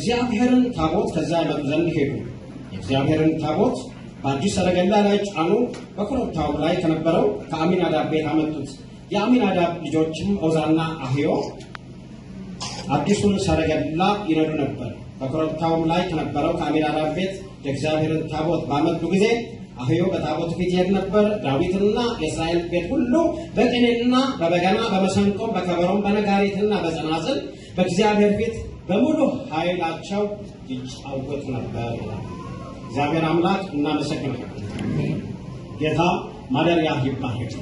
የእግዚአብሔርን ታቦት ከዛ ያመጡ ዘንድ ሄዱ። የእግዚአብሔርን ታቦት በአዲስ ሰረገላ ላይ ጫኑ። በኮረብታው ላይ ከነበረው ከአሚናዳብ ቤት አመጡት። የአሚናዳብ ልጆችም ኦዛና አህዮ አዲሱን ሰረገላ ይነዱ ነበር። በኮረብታውም ላይ ከነበረው ከአሚናዳብ ቤት የእግዚአብሔርን ታቦት ባመጡ ጊዜ አህዮ በታቦቱ ፊት ይሄድ ነበር። ዳዊትና የእስራኤል ቤት ሁሉ በቅኔና በበገና በመሰንቆም በከበሮም በነጋሪትና በጸናጽል በእግዚአብሔር ፊት በሙሉ ኃይላቸው ይጫወቱ ነበር። እግዚአብሔር አምላክ እናመሰግናለን። ጌታ ማደሪያ ይባረክ።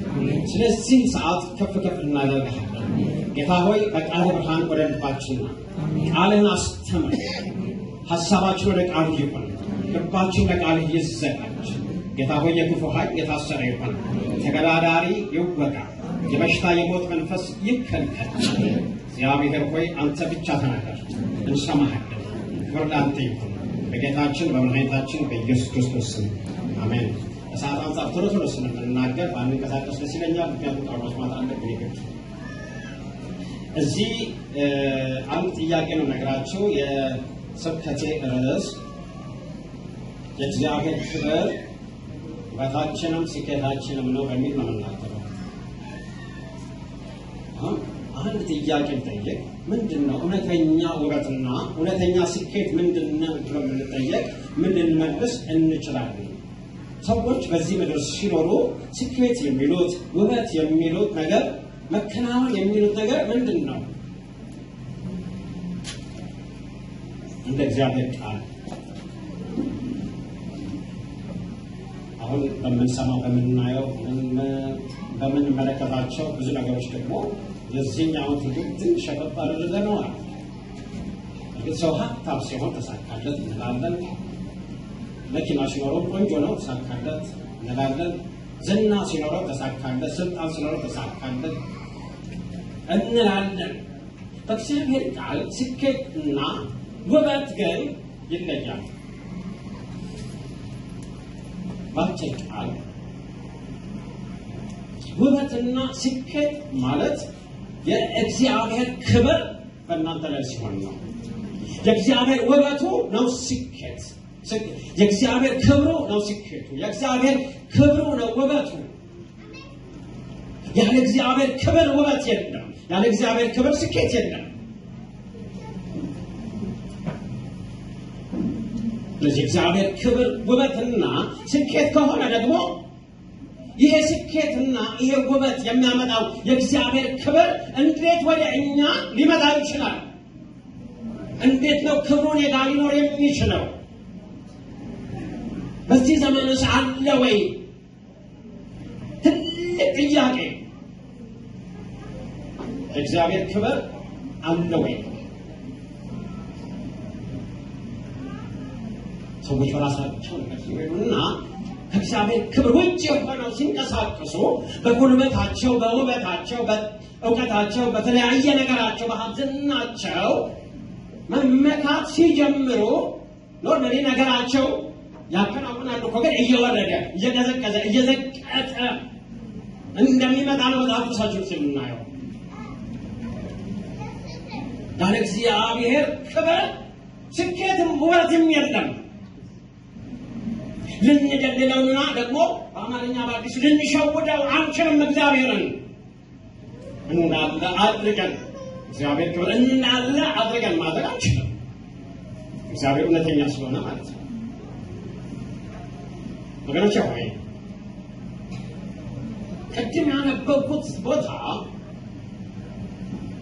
ስለዚህ ሰዓት ከፍ ከፍ እናደርግሃለን። ጌታ ሆይ በቃል ብርሃን ወደ ልባችንና ቃልን አስተምር። ሐሳባችን ወደ ቃል ይሁን፣ ልባችን ለቃል ይዘጋጅ። ጌታ ሆይ የክፉ ኃይል የታሰረ ይሁን፣ ተገዳዳሪ ይወጋ፣ የበሽታ የሞት መንፈስ ይከልከል። እግዚአብሔር ሆይ አንተ ብቻ ተናገር፣ እንሰማሃለን። ክብር ላንተ ይሁን በጌታችን በመድኃኒታችን በኢየሱስ ክርስቶስ ስም አሜን። ከሰዓት አንጻር ቶሎ ቶሎ ስለምንናገር ባንንቀሳቀስ ደስ ይለኛል። ምክንያቱም ቃል መስማት አለብን። ይገርም እዚህ አንድ ጥያቄ ነው ነገራችሁ። የስብከቴ ርዕስ የእግዚአብሔር ክብር ውበታችንም ስኬታችንም ነው በሚል ነው የምናገረው። አንድ ጥያቄ ጠይቅ፣ ምንድነው እውነተኛ ውበትና እውነተኛ ስኬት ምንድነው ብሎ ብንጠየቅ ምን ልንመልስ እንችላለን? ሰዎች በዚህ ምድር ሲኖሩ ስኬት የሚሉት ውበት የሚሉት ነገር መከናወን የሚሉት ነገር ምንድነው? እንደ እግዚአብሔር ቃል አሁን በምንሰማው በምናየው በምንመለከታቸው ብዙ ነገሮች ደግሞ የዚህኛውን ትውልድ ትንሽ ሸበብ አድርገነዋል። እርግጥ ሰው ሀብታም ሲሆን ተሳካለት እንላለን። መኪና ሲኖረው ቆንጆ ነው ተሳካለት እንላለን። ዝና ሲኖረው ተሳካለት፣ ስልጣን ሲኖረው ተሳካለት እንላለን። በእግዚአብሔር ቃል ስኬትና ውበት ግን ይለያል። ባጭር ቃል ውበትና ስኬት ማለት የእግዚአብሔር ክብር በእናንተ ላይ ሲሆን ነው። የእግዚአብሔር ውበቱ ነው ስኬት። የእግዚአብሔር ክብሩ ነው ስኬቱ። የእግዚአብሔር ክብሩ ነው ውበቱ። ያለ እግዚአብሔር ክብር ውበት የለም። ያለ እግዚአብሔር ክብር ስኬት የለም። ስለዚህ እግዚአብሔር ክብር ውበትና ስኬት ከሆነ ደግሞ ይሄ ስኬትና ይሄ ውበት የሚያመጣው የእግዚአብሔር ክብር እንዴት ወደ እኛ ሊመጣ ይችላል? እንዴት ነው ክብሩ እኔ ጋር ሊኖር የሚችለው? በዚህ ዘመንስ አለ ወይ? ትልቅ ጥያቄ። እግዚአብሔር ክብር አለ ወይ? ሰዎች በራሳቸው ይወዱና ከእግዚአብሔር ክብር ውጭ የሆነው ሲንቀሳቀሱ በጉልበታቸው፣ በውበታቸው፣ በእውቀታቸው፣ በተለያየ ነገራቸው፣ በሀብትናቸው መመካት ሲጀምሩ ኖርማሊ ነገራቸው ያከናውናሉ እኮ ግን እየወረደ እየቀዘቀዘ እየዘቀጠ እንደሚመጣ ነው መጽሐፍ ቅዱሳችን ስናየው። ያለ እግዚአብሔር ክብር ስኬትም ውበትም የለም። ልንደልለውና ደግሞ በአማርኛ በአዲሱ ልንሸውደው አንችልም። እግዚአብሔርን እንዳለ አድርገን እግዚአብሔር ክብር እንዳለ አድርገን ማድረግ አንችልም። እግዚአብሔር እውነተኛ ስለሆነ ማለት ነው። ወገኖቼ ሆይ ቅድም ያነበብኩት ቦታ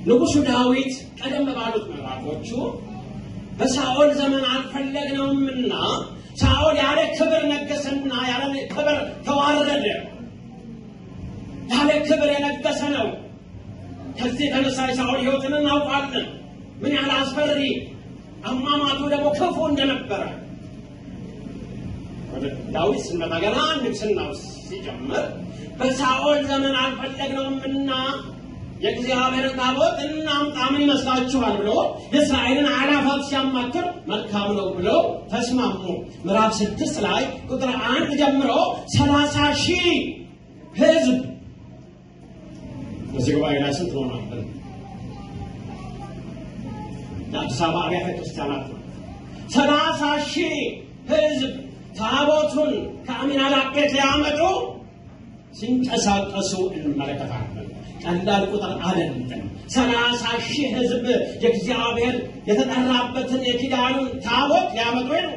ንጉሡ ዳዊት ቀደም ባሉት ምዕራፎቹ በሳኦል ዘመን አልፈለግነውምና ሳኦል ያለ ክብር ነገሰና ያለ ክብር ተዋረደ። ያለ ክብር የነገሰ ነው። ከዚህ የተነሳ ሳኦል ሕይወትን እናውቃለን። ምን ያህል አስፈሪ አሟሟቱ ደግሞ ክፉ እንደነበረ። ወደ ዳዊት ስንመጣ ገና ንግሥናው ሲጀምር በሳኦል ዘመን አልፈለግነውምና የእግዚአብሔርን ታቦት እናምጣ ምን ይመስላችኋል ብሎ የእስራኤልን አእላፋት ሲያማክር መልካም ነው ብለው ተስማሙ። ምዕራፍ 6 ላይ ቁጥር 1 ጀምሮ 30,000 ሕዝብ በዚህ ጉባኤ ላይ ስንት ሆናለን? የአዲስ አበባ አብያተ ክርስቲያናት 30,000 ሕዝብ ታቦቱን ከአሚናዳብ ቤት ሊያመጡ ሲንቀሳቀሱ እንመለከታለን። ቀላል ቁጥር አይደለም። 30,000 ሕዝብ የእግዚአብሔር የተጠራበትን የኪዳኑን ታቦት ሊያመጡ ነው።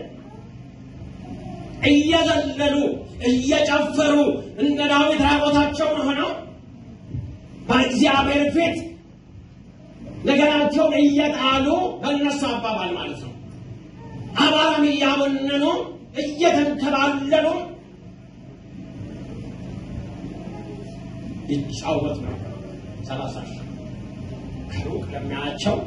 እየዘለሉ እየጨፈሩ እንደ ዳዊት ራቆታቸውን ሆነው በእግዚአብሔር ፊት ነገራቸውን እየጣሉ በእነሱ አባባል ማለት ነው አባራም እያበነኑ እየተንከባለሉ ይጫወት ነው። 30,000 ከሩቅ ለሚያያቸው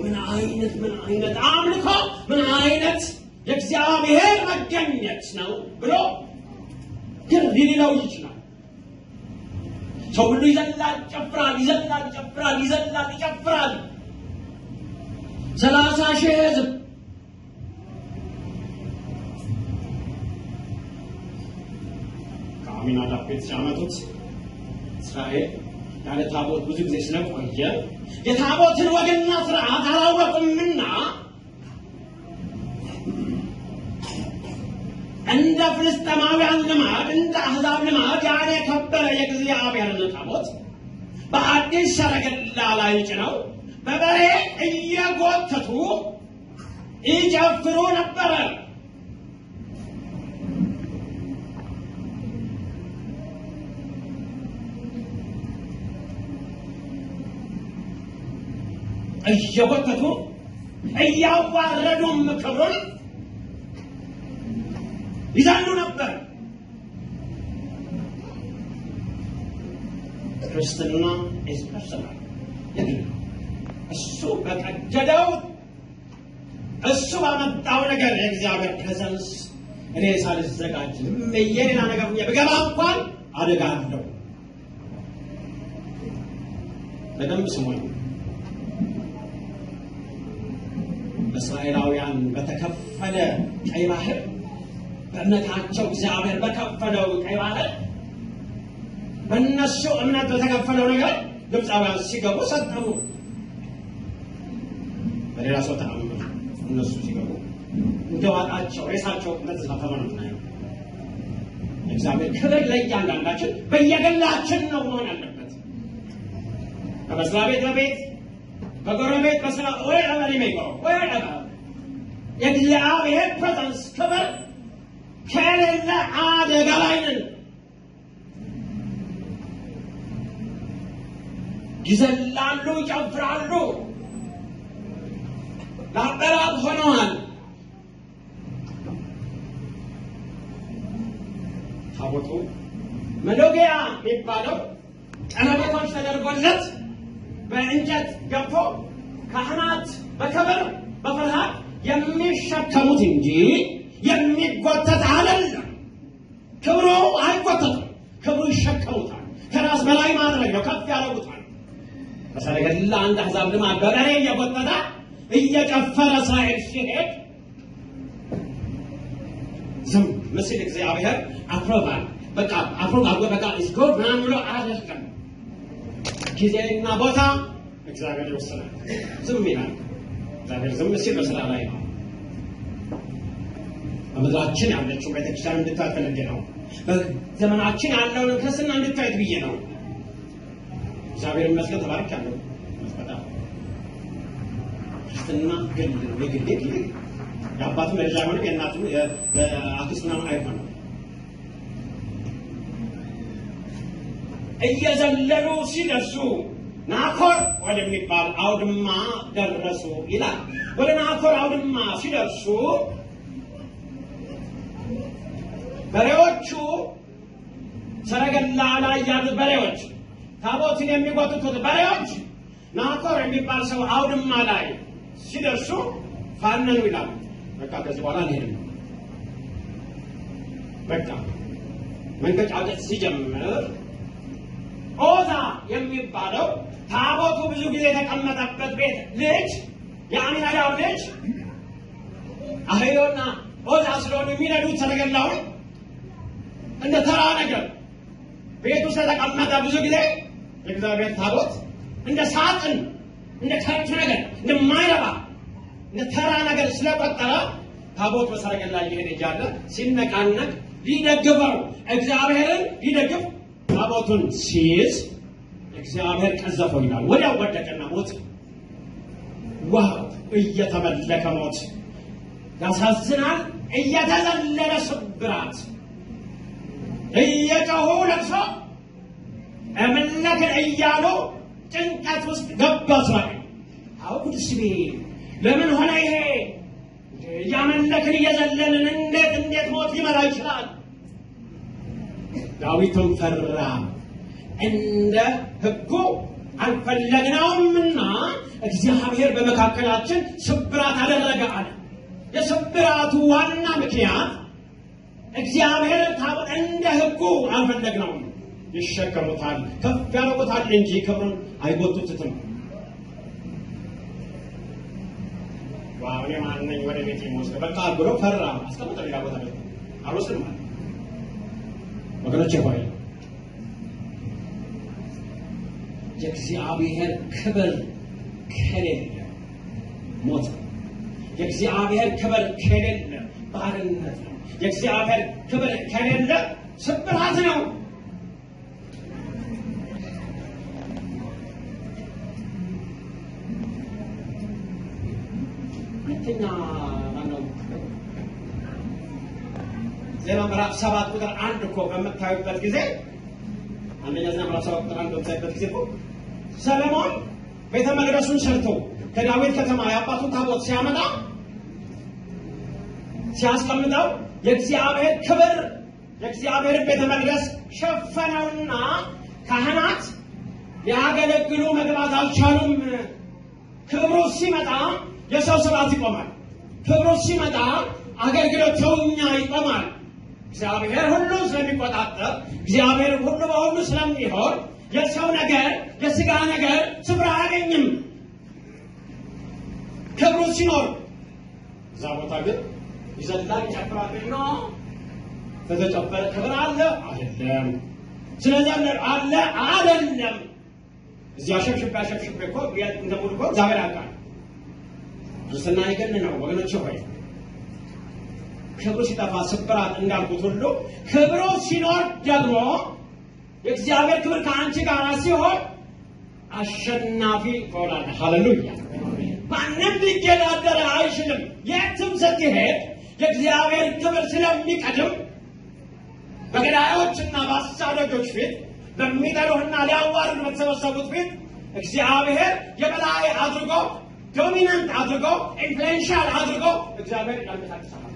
ምን አይነት አምልኮ፣ ምን አይነት የእግዚአብሔር መገኘት ነው ብሎ ግን ሊለው ይችላል። ሰው ሁሉ ይዘላል፣ ይጨፍራል፣ ይዘላል፣ ይጨፍራል፣ ይዘላል፣ ይጨፍራል። 30,000 ሕዝብ ከአሚናዳብ ቤት ሲያመጡት እስራኤል ያለ ታቦት ብዙ ጊዜ ስለቆየ የታቦትን ወግና ስርዓት አላወቁምና እንደ ፍልስጤማውያን ልማድ፣ እንደ አሕዛብ ልማድ ያን የከበረ የእግዚአብሔርን ታቦት በአዲስ ሰረገላ ላይ ጭነው በበሬ እየጎተቱ ይጨፍሩ ነበረ። እየጎተቱ እያዋረዱም ክብሩን ይዛሉ ነበር። ክርስትና is personal። እሱ በቀደደው እሱ ባመጣው ነገር የእግዚአብሔር ፕሬዘንስ እኔ ሳልዘጋጅ የሌላ ነገር ብገባ እንኳን አደጋ አለው። በደንብ ስሙኝ። እስራኤላውያን በተከፈለ ቀይ ባህር በእምነታቸው እግዚአብሔር በከፈለው ቀይ ባህር በእነሱ እምነት በተከፈለው ነገር ግብፃውያን ሲገቡ ሰጠሙ። በሌላ ሰው ተአምር እነሱ ሲገቡ እንደዋጣቸው ሬሳቸው እንደተሳፈረ ነው የምናየው። እግዚአብሔር ክብር ለእያንዳንዳችን በየግላችን ነው መሆን ያለበት። በመስሪያ ቤት በቤት በጎረቤት በስራ ወይራባሪ የሚቆም ወይራባ የእግዚአብሔር ፕሬዘንስ ክብር ከሌለ አደጋ ላይ ነን። ይዘላሉ፣ ይጨፍራሉ፣ ለአበራብ ሆነዋል። ታቦቱ መሎጊያ የሚባለው ቀለበቶች ተደርጎለት በእንጨት ገብቶ ካህናት በክብር በፍርሃት የሚሸከሙት እንጂ የሚጎተት አይደለም። ክብሩ አይጎተትም። ክብሩ ይሸከሙታል። ከራስ በላይ ማድረግ ነው። ከፍ ያደርጉታል። በሰረገላ አንድ አሕዛብ ልማድ በበሬ እየጎተተ እየጨፈረ እስራኤል ሲሄድ ዝም ምስል እግዚአብሔር አፕሮቫል በቃ is good ምናምን ብሎ አያደርግም። ጊዜና ቦታ እግዚአብሔር ይወስናል። ዝም ይላል። እግዚአብሔር ዝም ሲል በስራ ላይ ነው። በምድራችን ያለችው ቤተክርስቲያን እንድታዩት ፈልጌ ነው። በዘመናችን ያለውን ክርስትና እንድታዩት ብዬ ነው። እግዚአብሔር ይመስገን ተባርካለሁ። በጣም ክርስትና ግን የግዴት የአባቱ መረጃ ሆነ የእናቱ የአክስት ምናምን አይሆንም። እየዘለሉ ሲደርሱ ናኮር ወደሚባል አውድማ ደረሱ ይላል። ወደ ናኮር አውድማ ሲደርሱ በሬዎቹ ሰረገላ ላይ ያሉት በሬዎች ታቦትን የሚጎትቱት በሬዎች ናኮር የሚባል ሰው አውድማ ላይ ሲደርሱ ፋነኑ ይላል። በቃ ከዚህ በኋላ አንሄድም። በቃ መንገጫገጭ ሲጀምር ኦዛ የሚባለው ታቦቱ ብዙ ጊዜ የተቀመጠበት ቤት ልጅ የአሚናዳብ ልጅ አህዮና ኦዛ ስለሆኑ የሚነዱት ሰረገላውን እንደ ተራ ነገር ቤቱ ስለተቀመጠ ብዙ ጊዜ የእግዚአብሔር ታቦት እንደ ሳጥን እንደ ከብት ነገር እንደማይረባ ተራ ነገር ስለቆጠረ ታቦት በሰረገላ እየሄደ እያለ ሲነቃነቅ ሊደግፈው እግዚአብሔርን ሊደግፍ ታቦቱን ሲይዝ እግዚአብሔር ቀዘፈው ይላል። ወዲያው ወደቀና ሞት። ዋው! እየተመለከ ሞት ያሳዝናል። እየተዘለለ ስብራት እየጮሁ ለቅሶ እምነትን እያሉ ጭንቀት ውስጥ ገባ እስራኤል። አሁን ስሜ ለምን ሆነ ይሄ? እያመለክን እየዘለልን እንዴት ሞት ሊመራ ይችላል? ዳዊትም ፈራ። እንደ ሕጉ አልፈለግነውምና እግዚአብሔር በመካከላችን ስብራት አደረገ አለ። የስብራቱ ዋና ምክንያት እግዚአብሔር ታቦት እንደ ሕጉ አልፈለግነውም። ይሸከሙታል፣ ከፍ ያደርጉታል እንጂ ክብሩን አይጎቱትም። ዋው! የማንነኝ ወደ ቤት የሚወስድ በቃ ብሎ ፈራ። አስቀምጠ ሌላ ቦታ ላይ አልወስድም ማለት ወገኖቼ ሆይ የእግዚአብሔር ክብር ከሌለ ሞት ነው። የእግዚአብሔር ክብር ከሌለ ባርነት ነው። የእግዚአብሔር ክብር ከሌለ ስብራት ነው። ሁለተኛ ማነው ዜና ምዕራፍ 7 ቁጥር 1 እኮ በምታዩበት ጊዜ አንደኛ ዜና ምዕራፍ 7 ቁጥር 1 በምታዩበት ጊዜ እኮ ሰለሞን ቤተ መቅደሱን ሰርቶ ከዳዊት ከተማ የአባቱን ታቦት ሲያመጣ ሲያስቀምጠው የእግዚአብሔር ክብር የእግዚአብሔር ቤተ መቅደስ ሸፈነውና ካህናት ሊያገለግሉ መግባት አልቻሉም። ክብሩ ሲመጣ የሰው ስርዓት ይቆማል። ክብሩ ሲመጣ አገልግሎት ተውኛ ይቆማል። እግዚአብሔር ሁሉ ስለሚቆጣጠር እግዚአብሔር ሁሉ በሁሉ ስለሚሆን የሰው ነገር የሥጋ ነገር ስፍራ አያገኝም። ክብሩ ሲኖር እዛ ቦታ ግን ይዘላል፣ ይጨፍራል ነው። ተጨፈረ ክብር አለ አይደለም። ስለዚህ አለ አይደለም። እዚያ ሸብሽቤ እኮ እንደሙሉ እኮ እግዚአብሔር ያውቃል። ክርስትና ይገን ነው ወገኖች ሆይ። ክብሩ ሲጠፋ ስብራት እንዳልኩት ሁሉ ክብሩ ሲኖር ደግሞ የእግዚአብሔር ክብር ከአንቺ ጋር ሲሆን አሸናፊ ትሆናለህ። ሃሌሉያ! ማንም ሊገዳደር አይችልም። የትም ስትሄድ የእግዚአብሔር ክብር ስለሚቀድም በገዳዮችና በአሳዳጆች ፊት በሚጠሉህና ሊያዋርዱ በተሰበሰቡት ፊት እግዚአብሔር የበላይ አድርጎ ዶሚናንት አድርጎ ኢንፍሉዌንሻል አድርጎ እግዚአብሔር ያንቀሳቅሳል።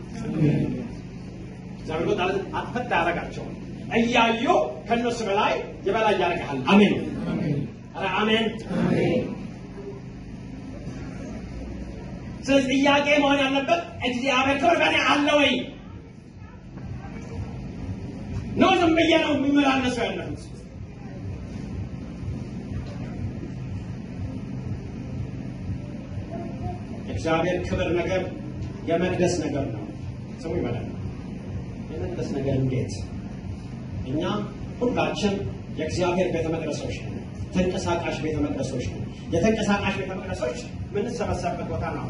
እግዚአብሔር ወጣ አጥፈታ ያደርጋቸው እያዩ ከነሱ በላይ የበላይ ያደርጋል። አሜን አሜን አሜን። ስለዚህ ጥያቄ መሆን ያለበት እግዚአብሔር ክብር በእኔ አለ ወይ ነው? ዝም ብዬ ነው የሚመላለሰው ያለሁት? የእግዚአብሔር ክብር ነገር የመቅደስ ነገር ነው። ስሙ ይበላል። የመቅደስ ነገር እንዴት? እኛ ሁላችን የእግዚአብሔር ቤተ መቅደሶች ነን። ተንቀሳቃሽ ቤተ መቅደሶች ነን። የተንቀሳቃሽ ቤተ መቅደሶች የምንሰበሰብበት ቦታ ነው።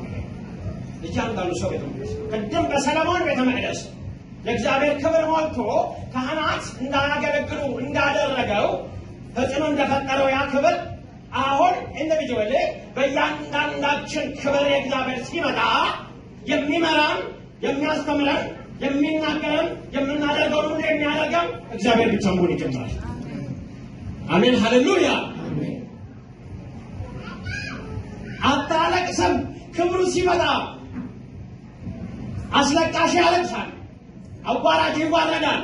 እያንዳንዱ ሰው ቤተ መቅደስ ነው። ቅድም በሰለሞን ቤተ መቅደስ የእግዚአብሔር ክብር ሞልቶ ካህናት እንዳያገለግሉ እንዳደረገው ተጽዕኖ እንደፈጠረው ያ ክብር አሁን ኢንዲቪጁዋሊ በእያንዳንዳችን ክብር የእግዚአብሔር ሲመጣ የሚመራን የሚያስተምረን የሚናገረን የምናደርገውን ሁሉ የሚያደርገን እግዚአብሔር ብቻ መሆን ይጀምራል። አሜን ሃሌሉያ። አታለቅስም። ክብሩ ሲመጣ አስለቃሽ ያለቅሳል፣ አዋራጅ ይዋረዳል።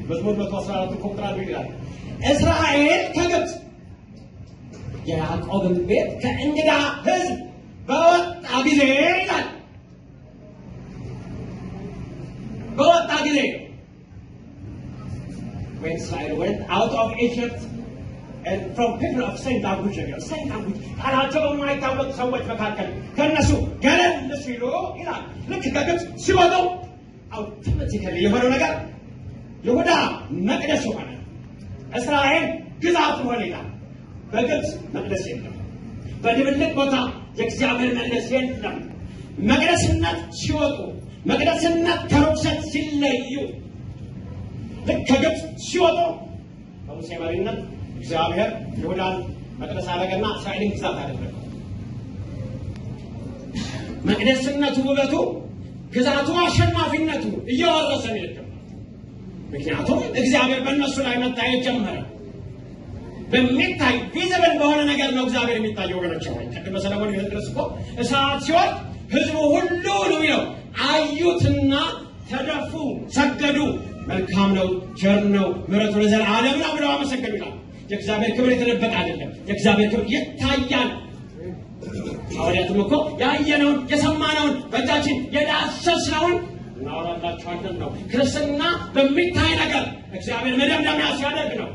መዝሙር 114 ቁጥር 1 ይላል እስራኤል ከግብፅ የያዕቆብን ቤት ከእንግዳ ሕዝብ በወጣ ጊዜ ይላል በወጣ ጊዜ when Israel went out of Egypt and from people of same language ቃላቸው በማይታወቅ ሰዎች መካከል ከነሱ ገለል ሲሉ ይላል ልክ ከግብፅ ሲወጡ አውቶማቲካሊ የሆነው ነገር ይሁዳ መቅደስ ሆነ፣ እስራኤል ግዛት ሆነ ይላል። በግብፅ መቅደስ የለም። በድብልቅ ቦታ የእግዚአብሔር መቅደስ የለም። መቅደስነት ሲወጡ መቅደስነት ከርኩሰት ሲለዩ ልክ ከግብፅ ሲወጡ በሙሴ መሪነት እግዚአብሔር ይሁዳን መቅደስ አደረገና እስራኤልን ግዛት አደረገ። መቅደስነቱ ውበቱ፣ ግዛቱ፣ አሸናፊነቱ እየወረሰ ነው። ምክንያቱም እግዚአብሔር በእነሱ ላይ መታየት ጀመረ። በሚታይ ቪዚብል በሆነ ነገር ነው እግዚአብሔር የሚታየው ወገኖች ሆይ። ቅድም በሰለሞን ቤተ መቅደስ እኮ እሳት ሲወርድ ህዝቡ ሁሉ ነው የሚለው አዩትና ተደፉ፣ ሰገዱ። መልካም ነው፣ ቸር ነው፣ ምሕረቱ ለዘላለም ነው ብለው አመሰገኑ ይላል። የእግዚአብሔር ክብር የተደበቀ አይደለም። የእግዚአብሔር ክብር ይታያል። ሐዋርያትም እኮ ያየነውን የሰማነውን በእጃችን የዳሰስነውን እናወራላችኋለን ነው። ክርስትና በሚታይ ነገር እግዚአብሔር መደምደሚያ ሲያደርግ ነው።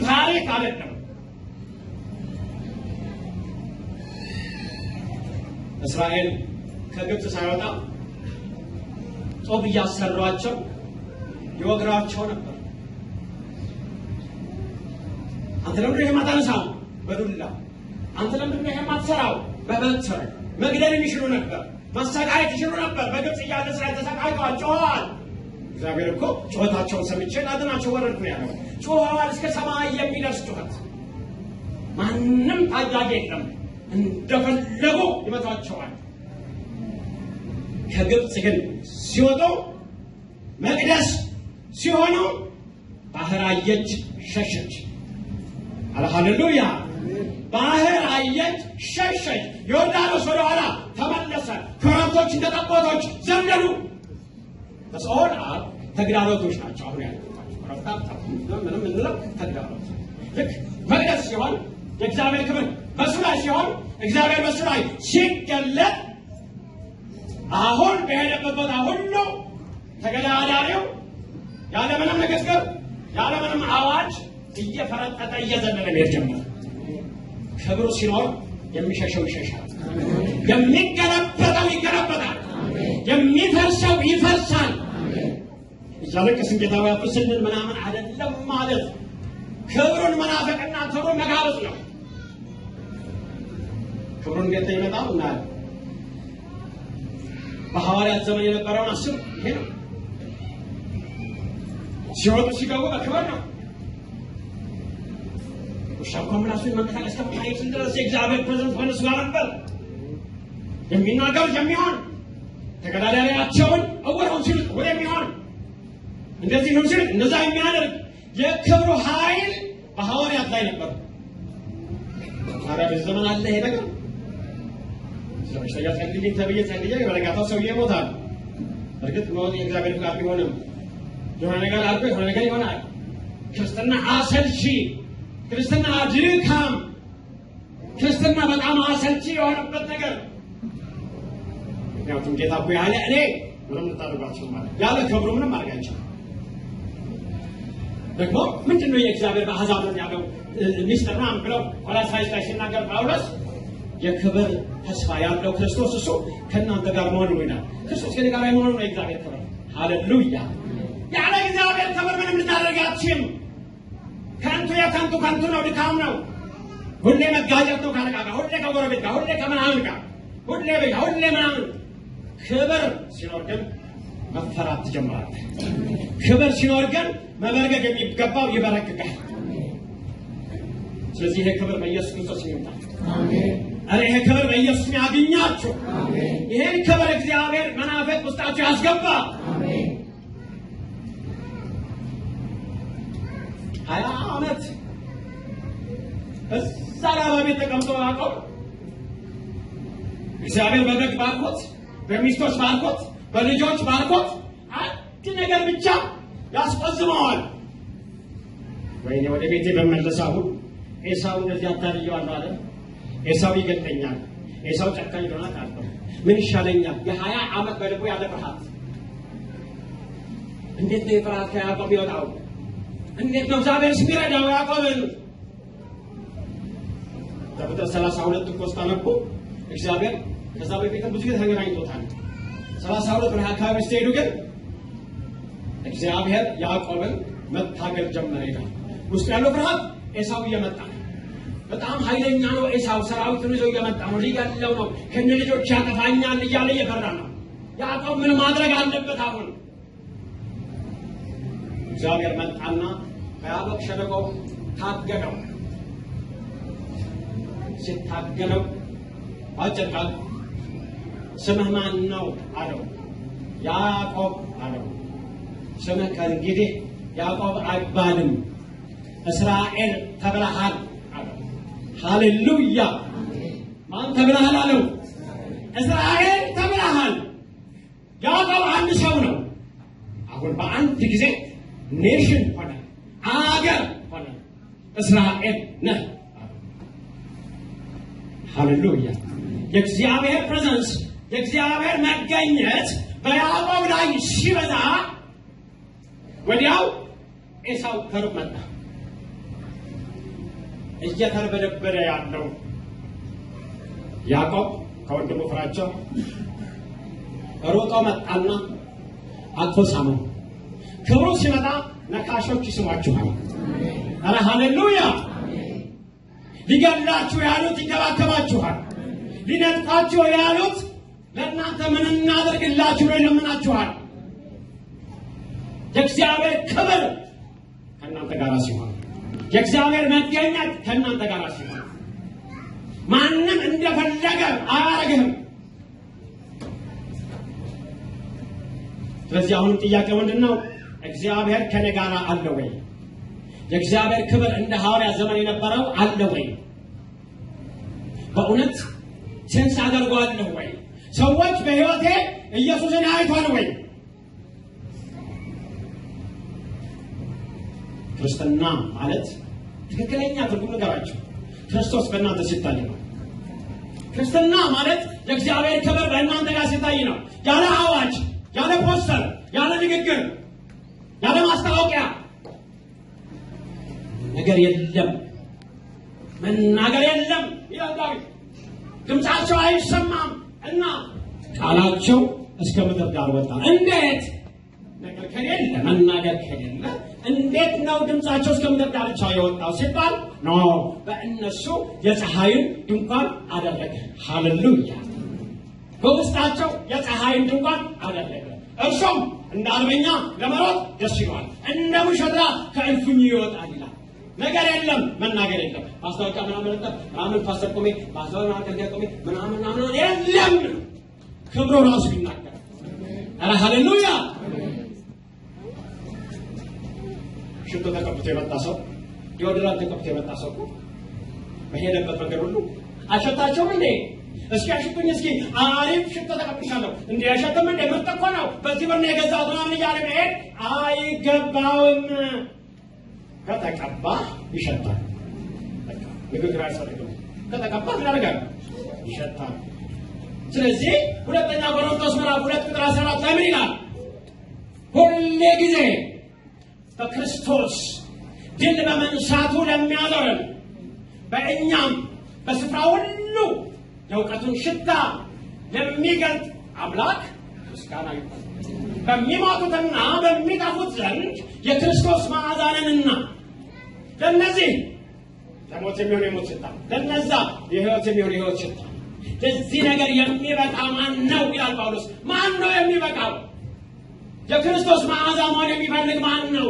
ታሪክ አይደለም። እስራኤል ከግብፅ ሳይወጣ ጦብ እያሰሯቸው ይወግሯቸው ነበር። አንተ ለምንድን ነው የማታነሳው? በዱላ። አንተ ለምንድን ነው የማትሰራው? በበትር። መግደል ይችሉ ነበር፣ ማሰቃየት ይችሉ ነበር። በግብፅ እያለ እስራኤል ተሰቃይተዋል፣ ጮኸዋል። እግዚአብሔር እኮ ጩኸታቸውን ሰምቼ ላድናቸው ወረድኩ ነው ያለው። ጮኸዋል፣ እስከ ሰማይ የሚደርስ ጩኸት። ማንም ታዳጊ የለም፣ እንደፈለጉ ይመቷቸዋል። ከግብፅ ግን ሲወጡ መቅደስ ሲሆኑ ባህር አየች፣ ሸሸች። ሃሌሉያ! ባህር አየች፣ ሸሸች። ዮርዳኖስ ወደ ኋላ ተመለሰ። ኮረብቶች እንደ ጠቦቶች ዘለሉ። በጽዮን ተግዳሮቶች ናቸው አሁን ያሉት። ምንም እንለው ተግዳሮት። ልክ መቅደስ ሲሆን የእግዚአብሔር ክብር በሱ ላይ ሲሆን እግዚአብሔር በሱ ላይ ሲገለጥ አሁን በሄደበት ቦታ ሁሉ ተገዳዳሪው ያለምንም ንግግር ያለምንም አዋጅ እየፈረጠጠ እየዘለለ መሄድ ጀመረ። ክብሩ ሲኖር የሚሸሸው ይሸሻል፣ የሚገለበጠው ይገለበጣል፣ የሚፈርሰው ይፈርሳል። እያለቀስን ጌታ ሆይ አፍርስልን ምናምን አይደለም ማለት ክብሩን መናፈቅና ክብሩን መጋበዝ ነው። ክብሩን እንዴት ይመጣል እናያለን። በሐዋርያት ዘመን የነበረውን አስብ። ይሄ ነው ሲወጡ ሲገቡ በክብር ነው። ውሻው ምላሱን መንቀሳቀስ ከማይችል ድረስ የእግዚአብሔር ፕሬዘንስ በእነሱ ጋር ነበር። የሚናገሩት የሚሆን ተገዳዳሪያቸውን እውረውን ሲሉት እውር የሚሆን እንደዚህ ነው ሲሉት እንደዛ የሚያደርግ የክብሩ ኃይል በሐዋርያት ላይ ነበር። ታዲያ በዚህ ዘመን አለ ይሄ ነገር። ስለበሽተኛ ጸልይልኝ ተብዬ ጸልዬ በነጋታው ሰውዬ ይሞታል። እርግጥ ሞት የእግዚአብሔር ፍቃድ ቢሆንም የሆነ ነገር አልቆ የሆነ ነገር ይሆናል። ክርስትና አሰልቺ፣ ክርስትና ድካም፣ ክርስትና በጣም አሰልቺ የሆነበት ነገር። ምክንያቱም ጌታ እኮ ያለ እኔ ምንም ልታደርጓቸው ማለት ያለ ክብሩ ምንም አድርጋቸው። ደግሞ ምንድነው የእግዚአብሔር በአሕዛብ ያለው ሚስጥር ምናምን ብለው ቆላስይስ ላይ ሲናገር ጳውሎስ የክብር ተስፋ ያለው ክርስቶስ እሱ ከእናንተ ጋር መሆኑ ይላል። ክርስቶስ ከእኔ ጋር መሆኑ ነው የእግዚአብሔር ክብር። ሃሌሉያ! ያለ እግዚአብሔር ክብር ምንም ልታደርግ አትችልም። ከንቱ የከንቱ ከንቱ ነው፣ ድካም ነው። ሁሌ መጋጨት ነው ካለቃ ጋር፣ ሁሌ ከጎረቤት ጋር፣ ሁሌ ከምናምን ጋር፣ ሁሌ በጋ፣ ሁሌ ምናምን። ክብር ሲኖር ግን መፈራት ትጀምራለህ። ክብር ሲኖር ግን መበርገግ የሚገባው ይበረግጋል። ስለዚህ ይሄ ክብር በኢየሱስ ክርስቶስ ይመጣል። አሜን። ይሄ ክብር በኢየሱስ ያገኛችሁ። አሜን። ይሄን ክብር እግዚአብሔር መናፈቅ ውስጣችሁ ያስገባ። አሜን። 20 ዓመት እዛ ቤት ተቀምጦ ያዕቆብ እግዚአብሔር በበግ ባርኮት፣ በሚስቶች ባርኮት፣ በልጆች ባርኮት አንድ ነገር ብቻ ያስቆዝመዋል። ወይኔ ወደ ቤቴ በመለስ አሁን ኤሳው እንደዚህ አታድየዋለሁ አለ። ኤሳው ይገለኛል፣ ኤሳው ጨካኝ እንደሆነ አውቃለሁ። ምን ይሻለኛል? የ20 ዓመት በልቡ ያለ ፍርሃት። እንዴት ነው የፍርሃት ከያዕቆብ ይወጣው? እንዴት ነው እግዚአብሔር ሲረዳው ያዕቆብን? ዘፍጥረት 32 እኮ ስታነቡ እግዚአብሔር ከዛ በፊት ብዙ ጊዜ ተገናኝቶታል። 32 ወደ አካባቢ ስትሄዱ ግን እግዚአብሔር ያዕቆብን መታገል ጀመረ ይላል። ውስጥ ያለው ፍርሃት ኤሳው እየመጣ በጣም ኃይለኛ ነው ኤሳው። ሰራዊቱን ይዞ እየመጣ ነው፣ ሊገድለው ነው፣ ከነ ልጆች ያጠፋኛል እያለ እየፈራ ነው። ያዕቆብ ምን ማድረግ አለበት? አሁን እግዚአብሔር መጣና በያቦቅ ሸለቆ ታገለው። ሲታገለው አጭር ቃል ስምህ ማን ነው አለው። ያዕቆብ አለው። ስምህ ከእንግዲህ ያዕቆብ አይባልም እስራኤል ተብለሃል አለው። ሃሌሉያ! ማን ተብለሃል አለው? እስራኤል ተብለሃል። ያዕቆብ አንድ ሰው ነው። አሁን በአንድ ጊዜ ኔሽን ሆነ፣ አገር ሆነ። እስራኤል ነህ። ሃሌሉያ! የእግዚአብሔር ፕሬዘንስ የእግዚአብሔር መገኘት በያዕቆብ ላይ ሲበዛ ወዲያው ኤሳው ከሩቅ መጣ። እየተርበደበደ ያለው ያዕቆብ ከወንድሙ ፍራቸው ሮጦ መጣና አቅፎ ሳመው። ክብሩ ሲመጣ ነካሾች ይስሟችኋል። ኧረ ሃሌሉያ! ሊገድላችሁ ያሉት ይንከባከባችኋል። ሊነጥቃችሁ ያሉት ለእናንተ ምን እናደርግላችሁ ብሎ ይለምናችኋል። የእግዚአብሔር ክብር ከእናንተ ጋር ሲሆን፣ የእግዚአብሔር መገኘት ከእናንተ ጋር ሲሆን ማንም እንደፈለገ አያረግህም። ስለዚህ አሁንም ጥያቄ ምንድን ነው? እግዚአብሔር ከኔ ጋር አለ ወይ? የእግዚአብሔር ክብር እንደ ሐዋርያት ዘመን የነበረው አለ ወይ? በእውነት ሴንስ አደርገዋለሁ ወይ? ሰዎች በሕይወቴ ኢየሱስን አይቷል ወይ? ክርስትና ማለት ትክክለኛ ትርጉም ንገራቸው። ክርስቶስ በእናንተ ሲታይ ነው። ክርስትና ማለት የእግዚአብሔር ክብር በእናንተ ጋር ሲታይ ነው። ያለ አዋጅ፣ ያለ ፖስተር፣ ያለ ንግግር፣ ያለ ማስታወቂያ ነገር የለም፣ መናገር የለም ይላል ዳዊት። ድምፃቸው አይሰማም እና ቃላቸው እስከ ምድር ዳር ወጣ። እንዴት? ነገር ከሌለ መናገር ከሌለ እንዴት ነው ድምፃቸው እስከ ምድር ዳርቻ የወጣው ሲባል ኖ በእነሱ የፀሐይን ድንኳን አደረገ። ሃሌሉያ! በውስጣቸው የፀሐይን ድንኳን አደረገ። እርሱም እንደ አርበኛ ለመሮጥ ደስ ይለዋል፣ እንደ ሙሽራ ከእልፍኙ ይወጣል ይላል። ነገር የለም፣ መናገር የለም፣ ማስታወቂያ ምናምን ፓስተር ቆሜ ማስታወቂያ አገልጋይ ቆሜ ምናምን የለም። ክብሩ ራሱ ይናገራል። ኧረ ሃሌሉያ! ሽቶ ተቀብቶ የመጣ ሰው፣ ዲዮድራንት ተቀብቶ የመጣ ሰው በሄደበት መንገድ ሁሉ አሸታቸውም እንዴ? እስኪ አሽቱኝ፣ እስኪ አሪፍ ሽቶ ተቀብቻለሁ እንዴ? አሸተም እንዴ? ምርጥ እኮ ነው፣ በዚህ ብር ነው የገዛሁት ምናምን እያለ መሄድ አይገባውም። ከተቀባ ይሸታል። ንግግር አያስፈልግም። ከተቀባ ምን ያደርጋል? ይሸታል። ስለዚህ ሁለተኛ ቆሮንቶስ ምዕራፍ 2 ቁጥር 14 ላይ ምን ይላል? ሁሌ ጊዜ በክርስቶስ ድል በመንሳቱ ለሚያኖረን በእኛም በስፍራ ሁሉ የእውቀቱን ሽታ ለሚገልጥ አምላክ ምስጋና ይሁን። በሚሞቱትና በሚጠፉት ዘንድ የክርስቶስ መዓዛ ነንና፣ ለእነዚህ ለሞት የሚሆን የሞት ሽታ፣ ለነዛ የሕይወት የሚሆን የሕይወት ሽታ። ለዚህ ነገር የሚበቃ ማን ነው ይላል ጳውሎስ። ማን ነው የሚበቃው? የክርስቶስ መዓዛ መሆን የሚፈልግ ማን ነው?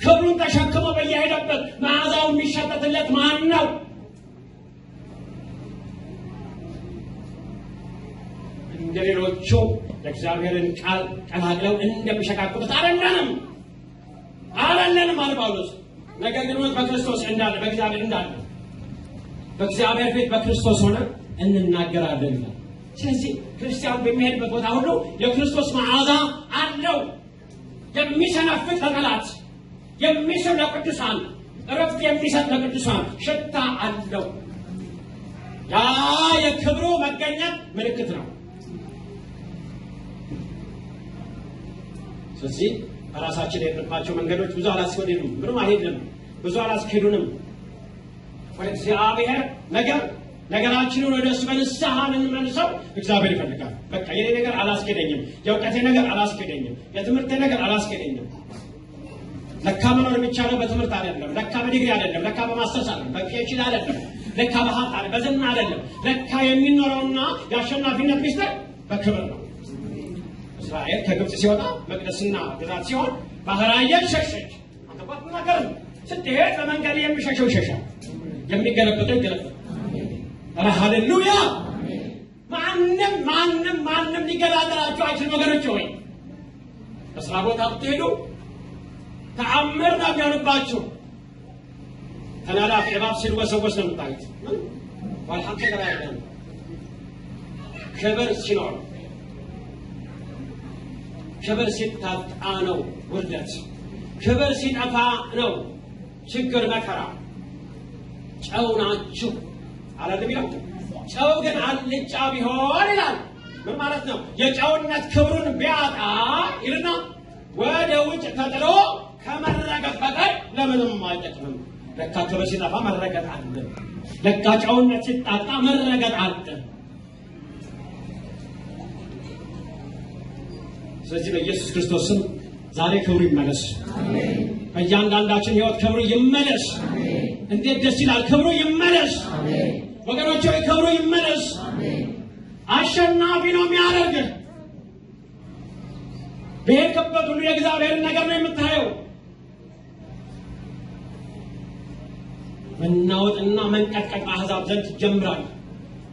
ክብሩን ተሸክሞ በየሄደበት መዓዛው የሚሸተትለት ማን ነው? እንደ ሌሎቹ የእግዚአብሔርን ቃል ቀላቅለው እንደሚሸቃቅሉት አይደለንም አለ ጳውሎስ። ነገር ግን በክርስቶስ እንዳለ በእግዚአብሔር እንዳለ በእግዚአብሔር ፊት በክርስቶስ ሆነ እንናገራለን። ስለዚህ ክርስቲያን በሚሄድበት ቦታ ሁሉ የክርስቶስ መዓዛ አለው። የሚሰነፍጥ ለጠላት፣ የሚስብ ለቅዱሳን፣ እረፍት የሚሰጥ ለቅዱሳን ሽታ አለው። ያ የክብሩ መገኘት ምልክት ነው። ስለዚህ በራሳችን የሄድንባቸው መንገዶች ብዙ አላስኬዱንም፣ ምንም አይሄድንም፣ ብዙ አላስኬዱንም። ወደ እግዚአብሔር ነገራችንን ወደ እሱ በንስሐ ልንመልሰው እግዚአብሔር ይፈልጋል። በቃ የኔ ነገር አላስኬደኝም፣ የእውቀቴ ነገር አላስኬደኝም፣ የትምህርቴ ነገር አላስኬደኝም። ለካ መኖር የሚቻለው በትምህርት አይደለም፣ ለካ በዲግሪ አይደለም፣ ለካ በማስተርስ አይደለም፣ በፒኤችዲ አይደለም፣ ለካ በሀብት አይደለም በዝና አይደለም ለካ የሚኖረውና ያሸናፊነት ሚስጥር በክብር ነው እስራኤል ከግብጽ ሲወጣ መቅደስና ግዛት ሲሆን ባህር አየር ሸሸች አንተባት ነገር ስትሄድ በመንገድ የሚሸሸው ይሸሻል የሚገለበጠው ይገለበጣል ሃሌሉያ ማንም ሊገላገላችሁ አይችልም ወገኖች ሆይ በስራ ቦታ ብትሄዱ ተአምር ነው የሚሆንባችሁ ተላላፊ እባብ ሲወሰወስ ነው የምታዩት አልሐምዱሊላህ ክብር ሲኖር ክብር ሲታጣ ነው ውርደት ክብር ሲጠፋ ነው ችግር መከራ ጨው ናችሁ አላለም ጨው ግን አልጫ ቢሆን ይላል ምን ማለት ነው የጨውነት ክብሩን ቢያጣ ይልና ወደ ውጭ ተጥሎ ከመረገጥ በቀር ለምንም አይጠቅምም ለካ ክብር ሲጠፋ መረገጥ አለ ለካ ጨውነት ሲጣጣ መረገጥ አለ ስለዚህ በኢየሱስ ክርስቶስ ስም ዛሬ ክብሩ ይመለስ አሜን በእያንዳንዳችን ሕይወት ክብሩ ይመለስ አሜን እንዴት ደስ ይላል ክብሩ ይመለስ አሜን ወገኖች ሆይ ክብሩ ይመለስ አሜን አሸናፊ ነው የሚያደርግህ በሄድክበት ሁሉ የእግዚአብሔርን ነገር ነው የምታየው መናወጥና መንቀጥቀጥ በአሕዛብ ዘንድ ይጀምራል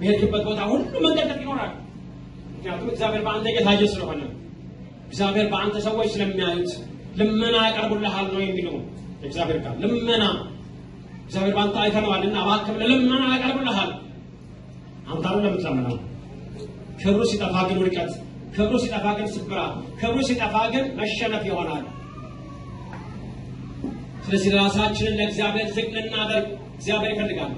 በሄድክበት ቦታ ሁሉ መንቀጥቀጥ ይኖራል ምክንያቱም እግዚአብሔር በአንተ እየታየ ስለሆነ እግዚአብሔር በአንተ ሰዎች ስለሚያዩት ልመና ያቀርቡልሃል ነው የሚለው እግዚአብሔር ቃል ልመና እግዚአብሔር በአንተ አይተነዋልና እባክህ ለልመና ያቀርቡልሃል አንተ ለምትለምነው ክብሩ ሲጠፋ ግን ውድቀት ክብሩ ሲጠፋ ግን ስብራት ክብሩ ሲጠፋ ግን መሸነፍ ይሆናል ስለዚህ ራሳችንን ለእግዚአብሔር ዝቅ ልናደርግ እግዚአብሔር ይፈልጋል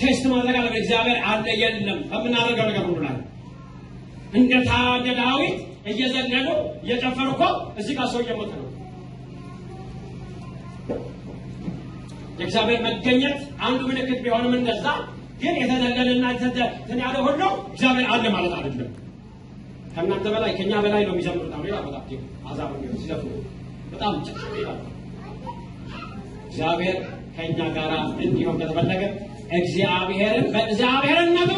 ቴስት ማድረግ አለ እግዚአብሔር አለ የለም በምናደርገው ነገር ሁሉ ላይ እንደ ዳዊት እየዘለሉ እየጨፈሩ እኮ እዚህ ጋር ሰው እየሞተ ነው የእግዚአብሔር መገኘት አንዱ ምልክት ቢሆንም እንደዛ ግን የተዘለለና የተያለ ሁሉ እግዚአብሔር አለ ማለት አይደለም ከእናንተ በላይ ከኛ በላይ ነው የሚዘምሩት አሁን ይላል በጣም አዛብ ነው ሲዘፍሩ በጣም ጭቃ ይላል እግዚአብሔር ከኛ ጋር እንዲሆን ከተፈለገ እግዚአብሔርን በእግዚአብሔርነቱ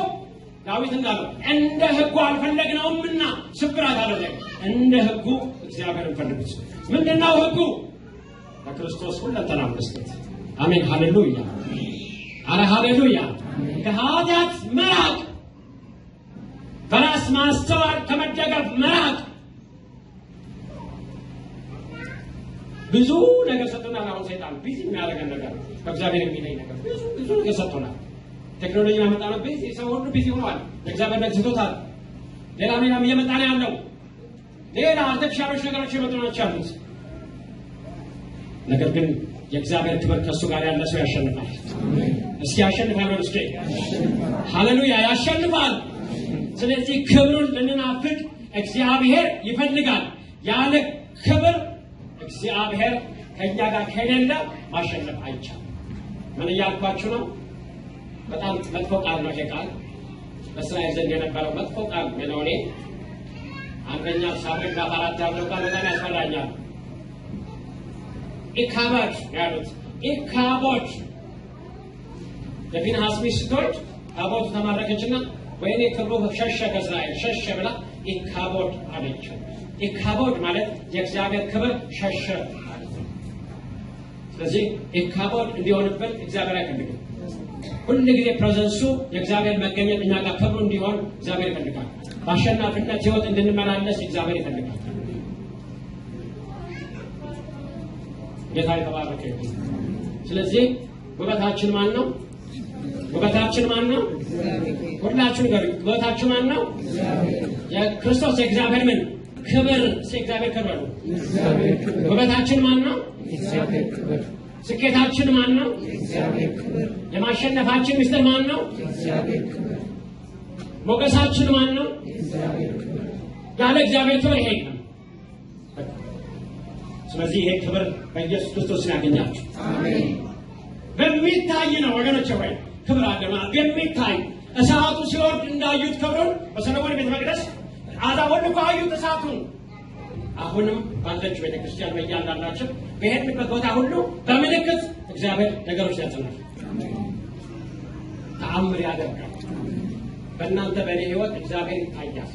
ዳዊት እንዳለው እንደ ሕጉ አልፈለግነውምና ስብራት አደረገ እንደ ሕጉ እግዚአብሔርን ፈልጉት ምንድነው ሕጉ በክርስቶስ ሁለንተና መስጠት አሜን ሃሌሉያ አረ ሃሌሉያ ከኃጢአት መራቅ በራስ ማስተዋል ከመደገፍ መራቅ ብዙ ነገር ሰጥቶናል አሁን ሰይጣን ቢዚ የሚያደርገን ነገር በእግዚአብሔር የሚለይ ነገር ብዙ ነገር ሰጥቶናል ቴክኖሎጂ ያመጣው ቢዚ ሰው ሁሉ ቢዚ ሆኗል እግዚአብሔር ደግሶታል ሌላም እየመጣ ነው ያለው ሌላ አርቲፊሻሎች ነገሮች እየመጡ ናቸው ያሉት ነገር ግን የእግዚአብሔር ክብር ከሱ ጋር ያለ ሰው ያሸንፋል እስኪ ያሸንፋል ወደ እስኪ ሃሌሉያ ያሸንፋል ስለዚህ ክብሩን ልንናፍቅ እግዚአብሔር ይፈልጋል ያለ ክብር እግዚአብሔር ከኛ ጋር ከሌለ ማሸነፍ አይቻልም ምን እያልኳችሁ ነው በጣም መጥፎ ቃል ነው ይሄ ቃል በእስራኤል ዘንድ የነበረው መጥፎ ቃል ነው እኔ አንደኛ ሳሙኤል ጋር ያለው ቃል በጣም ያስፈራኛል ኢካቦድ ያሉት ኢካቦድ የፊንሐስ ሚስቶች ታቦቱ ተማረከችና ወይኔ ክብሩ ሸሸ ከእስራኤል ሸሸ ብላ ኢካቦድ አለችው ኢካቦድ ማለት የእግዚአብሔር ክብር ሸሸ ስለዚህ ኢካቦድ እንዲሆንበት እግዚአብሔር አይፈልግም ሁሉ ጊዜ ፕሬዘንሱ የእግዚአብሔር መገኘት እኛ ጋር ክብሩ እንዲሆን እግዚአብሔር ይፈልጋል በአሸናፊነት ሕይወት እንድንመላለስ እግዚአብሔር ይፈልጋል ጌታ ይባርክ ስለዚህ ውበታችን ማን ነው ውበታችን ማን ነው ሁላችሁ ነገር ውበታችን ማን ነው የክርስቶስ የእግዚአብሔር ምን ክብር የእግዚአብሔር ክብር ነው ውበታችን ማን ነው የእግዚአብሔር ክብር ስኬታችን ማን ነው የእግዚአብሔር ክብር የማሸነፋችን ምስጢር ማን ነው የእግዚአብሔር ክብር ሞገሳችን ማን ነው የእግዚአብሔር ክብር ያለ እግዚአብሔር ክብር ይሄ ነው ስለዚህ ይሄ ክብር በኢየሱስ ክርስቶስ ያገኛችሁ አሜን በሚታይ ነው ወገኖች ሆይ ክብር አለ ማለት በሚታይ እሳቱ ሲወርድ እንዳዩት ክብሩን በሰለሞን ቤተ መቅደስ አዛወን ካዩት እሳቱን አሁንም ባለችው ቤተክርስቲያን በእያንዳንዳችን በሄድንበት ቦታ ሁሉ በምልክት እግዚአብሔር ነገሮች ያጸናል ተአምር ያደርጋል። በእናንተ በእኔ ሕይወት እግዚአብሔር ይታያል።